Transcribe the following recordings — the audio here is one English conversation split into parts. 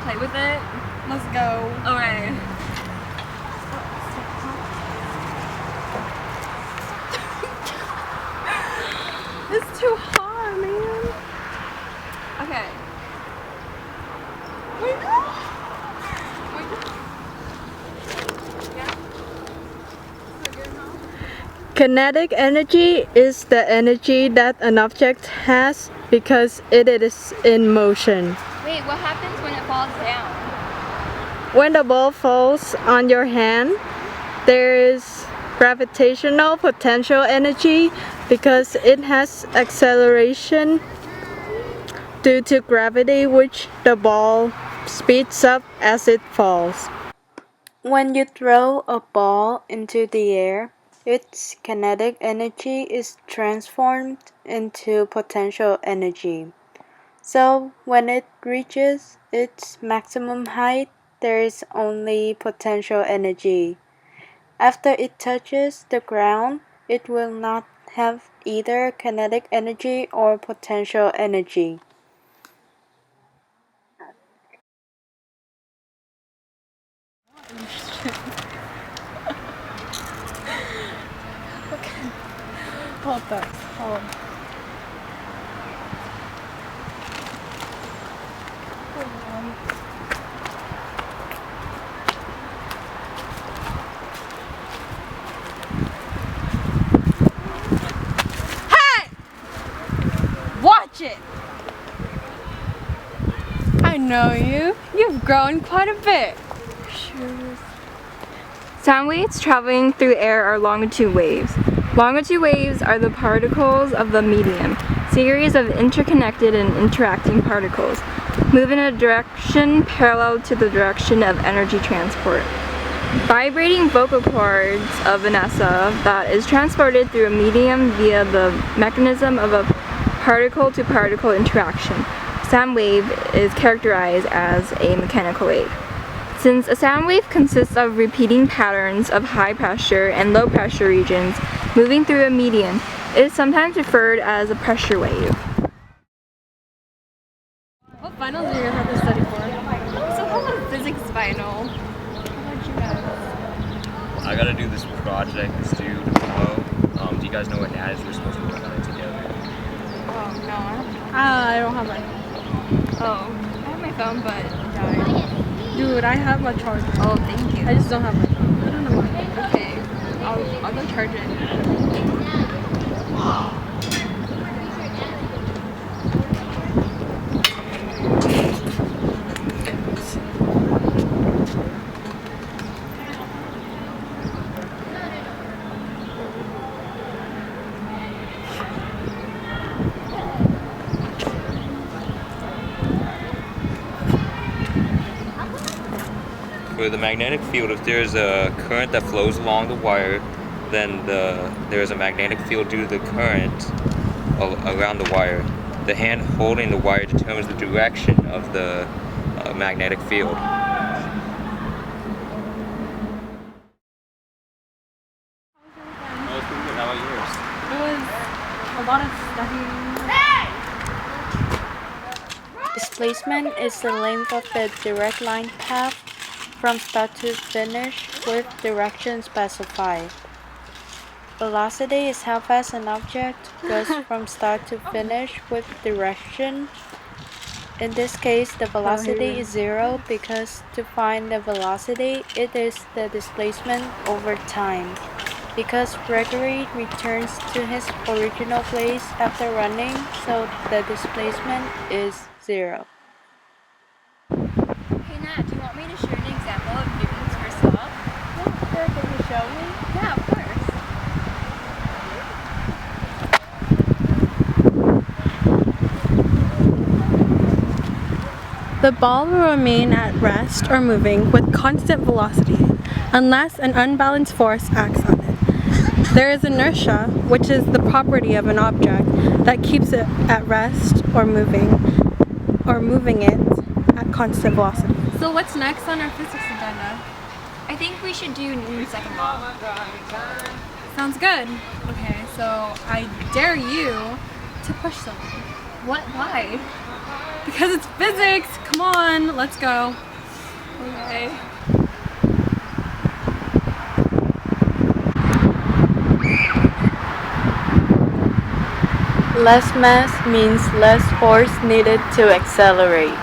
play with it? Let's go. Alright. It's too hard, man. Okay. Kinetic energy is the energy that an object has because it is in motion. Wait, what happens when it falls down? When the ball falls on your hand, there is gravitational potential energy because it has acceleration due to gravity, which the ball speeds up as it falls. When you throw a ball into the air, its kinetic energy is transformed into potential energy. So when it reaches its maximum height, there is only potential energy. After it touches the ground, it will not have either kinetic energy or potential energy. Hold this. Hold. Hey! Watch it! I know you. You've grown quite a bit. Sound waves traveling through air are longitude waves. Longitude waves are the particles of the medium, series of interconnected and interacting particles, move in a direction parallel to the direction of energy transport. Vibrating vocal cords of Vanessa that is transported through a medium via the mechanism of a particle-to-particle interaction. Sound wave is characterized as a mechanical wave. Since a sound wave consists of repeating patterns of high pressure and low pressure regions moving through a medium, it is sometimes referred as a pressure wave. What finals do you guys have to study for? So how about a physics final? I gotta do this project that's due tomorrow. Do you guys know what that is? We're supposed to work on it together. Oh, no. I don't have my. Oh, I have my phone, but it died. Dude, I have my charger. Oh, thank you. I just don't have my phone. I don't know why. Okay, I'll go charge it. For the magnetic field, if there's a current that flows along the wire, then there's a magnetic field due to the current around the wire. The hand holding the wire determines the direction of the magnetic field. How about yours? It was a lot of studying. Displacement is the length of the direct line path from start to finish with direction specified. Velocity is how fast an object goes from start to finish with direction. In this case, the velocity is 0 because to find the velocity, it is the displacement over time. Because Gregory returns to his original place after running, so the displacement is 0. Hey Nat, do you want me to share an example of Newton's first law? Yeah, sure, can you show me? Yeah, of course. The ball will remain at rest or moving with constant velocity unless an unbalanced force acts on it. There is inertia, which is the property of an object that keeps it at rest or moving it at constant velocity. So what's next on our physics agenda? I think we should do Newton's second law. Sounds good. Okay, so I dare you to push something. What? Why? Because it's physics! Come on! fun. Let's go. Okay. Less mass means less force needed to accelerate.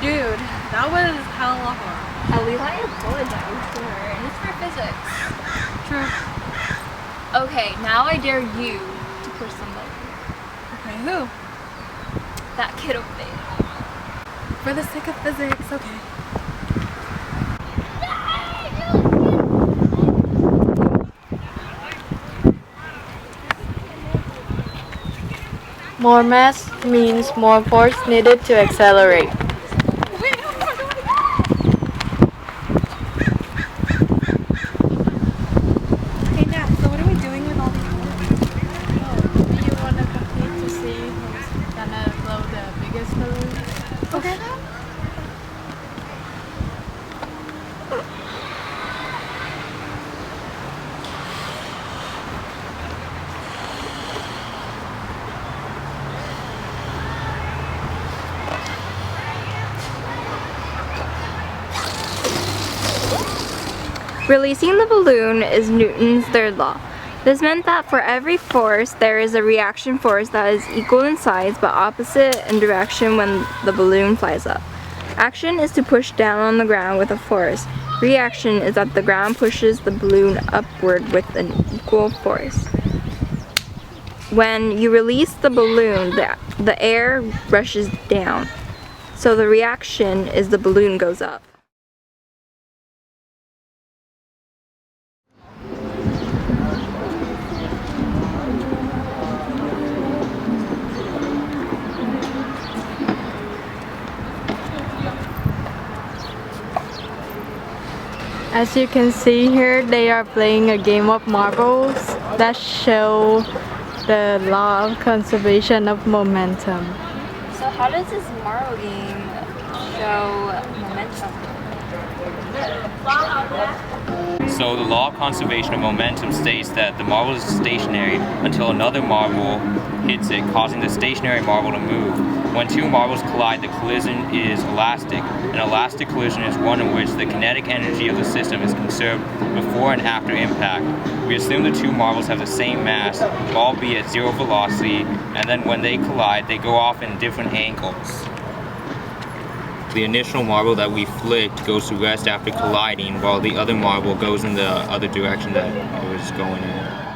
Dude, that was hella hard. At least I apologize to her, and it's for physics. True. Okay, now I dare you to push somebody. Okay, who? That kid over there. For the sake of physics, okay. More mass means more force needed to accelerate. Okay, now, so what are we doing with all these? Do you want to compete to see who's gonna blow the biggest balloon? Okay. Releasing the balloon is Newton's third law. This meant that for every force, there is a reaction force that is equal in size but opposite in direction when the balloon flies up. Action is to push down on the ground with a force. Reaction is that the ground pushes the balloon upward with an equal force. When you release the balloon, the air rushes down. So the reaction is the balloon goes up. As you can see here, they are playing a game of marbles that show the law of conservation of momentum. So how does this marble game show momentum? So the law of conservation of momentum states that the marble is stationary until another marble hits it, causing the stationary marble to move. When two marbles collide, the collision is elastic. An elastic collision is one in which the kinetic energy of the system is conserved before and after impact. We assume the two marbles have the same mass, albeit at zero velocity, and then when they collide, they go off in different angles. The initial marble that we flicked goes to rest after colliding, while the other marble goes in the other direction that it was going in.